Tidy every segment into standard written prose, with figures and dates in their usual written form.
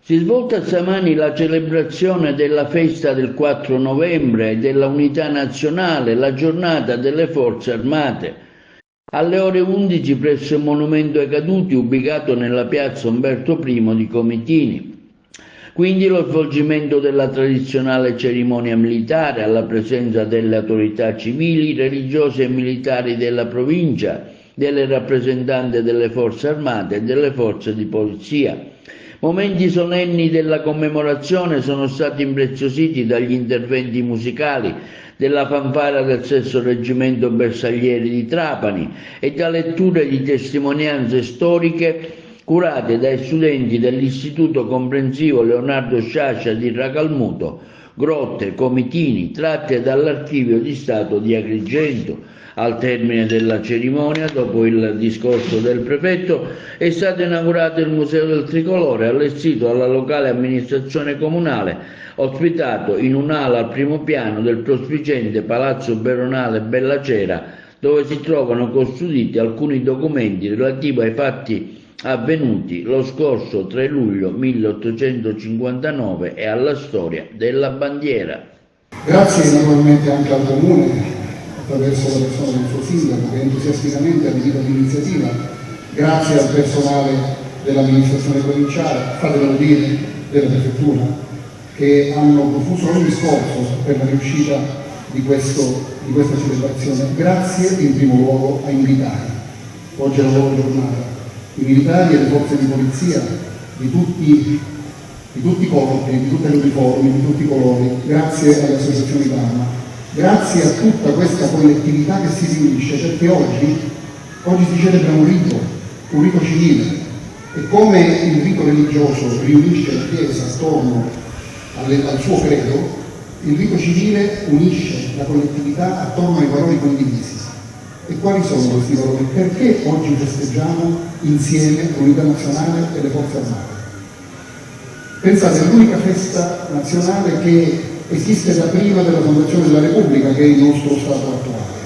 Si è svolta stamani la celebrazione della festa del 4 novembre, della Unità Nazionale, la giornata delle Forze Armate. Alle ore 11 presso il Monumento ai Caduti ubicato nella piazza Umberto I di Comitini. Quindi lo svolgimento della tradizionale cerimonia militare alla presenza delle autorità civili, religiose e militari della provincia, delle rappresentanze delle Forze Armate e delle Forze di Polizia. Momenti solenni della commemorazione sono stati impreziositi dagli interventi musicali della fanfara del 6° Reggimento Bersaglieri di Trapani e da letture di testimonianze storiche curate dai studenti dell'Istituto Comprensivo Leonardo Sciascia di Racalmuto, Grotte, Comitini, tratte dall'Archivio di Stato di Agrigento. Al termine della cerimonia, dopo il discorso del prefetto, è stato inaugurato il Museo del Tricolore, allestito alla locale amministrazione comunale, ospitato in un'ala al primo piano del prospiciente Palazzo Veronale Bella Cera, dove si trovano custoditi alcuni documenti relativi ai fatti avvenuti lo scorso 3 luglio 1859 e alla storia della bandiera. Grazie naturalmente anche al Comune, attraverso la persona del suo sindaco, che entusiasticamente ha adibito all'iniziativa, grazie al personale dell'amministrazione provinciale, fatelo dire, della prefettura, che hanno profuso ogni sforzo per la riuscita di questa celebrazione. Grazie in primo luogo ai militari. Oggi è la loro giornata. I militari e le forze di polizia di tutti i corpi, di tutte le uniformi, di tutti i colori, grazie alle associazioni d'arma, grazie a tutta questa collettività che si riunisce, perché oggi si celebra un rito civile, e come il rito religioso riunisce la Chiesa attorno al suo credo, il rito civile unisce la collettività attorno ai valori condivisi. E quali sono questi valori? Perché oggi festeggiamo insieme l'unità nazionale e le forze armate? Pensate, è l'unica festa nazionale che esiste da prima della fondazione della Repubblica, che è il nostro Stato attuale,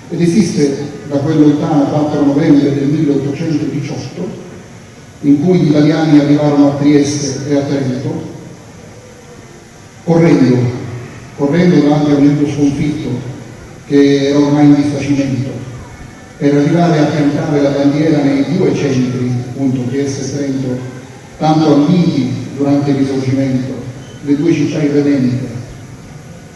ed esiste da quel lontano 4 novembre del 1818, in cui gli italiani arrivarono a Trieste e a Trento, correndo davanti a un ente sconfitto che era ormai in disfacimento, per arrivare a piantare la bandiera nei 2 centri, appunto Trieste e Trento, tanto ambiti durante il Risorgimento, le 2 città irredente,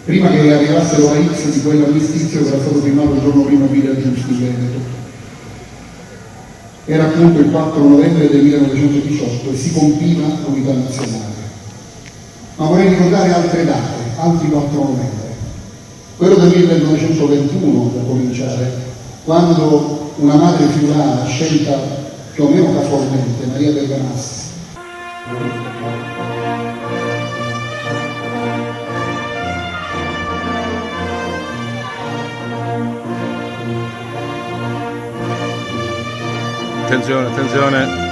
prima che arrivassero la X di quell'armistizio che era stato firmato il giorno prima a Villa Giusti in Veneto. Era appunto il 4 novembre del 1918 e si compiva l'unità nazionale. Ma vorrei ricordare altre date, altri 4 novembre. Quello del 1921, per cominciare, quando una madre friulana scelta più o meno casualmente, Maria Bergamaschi, attenzione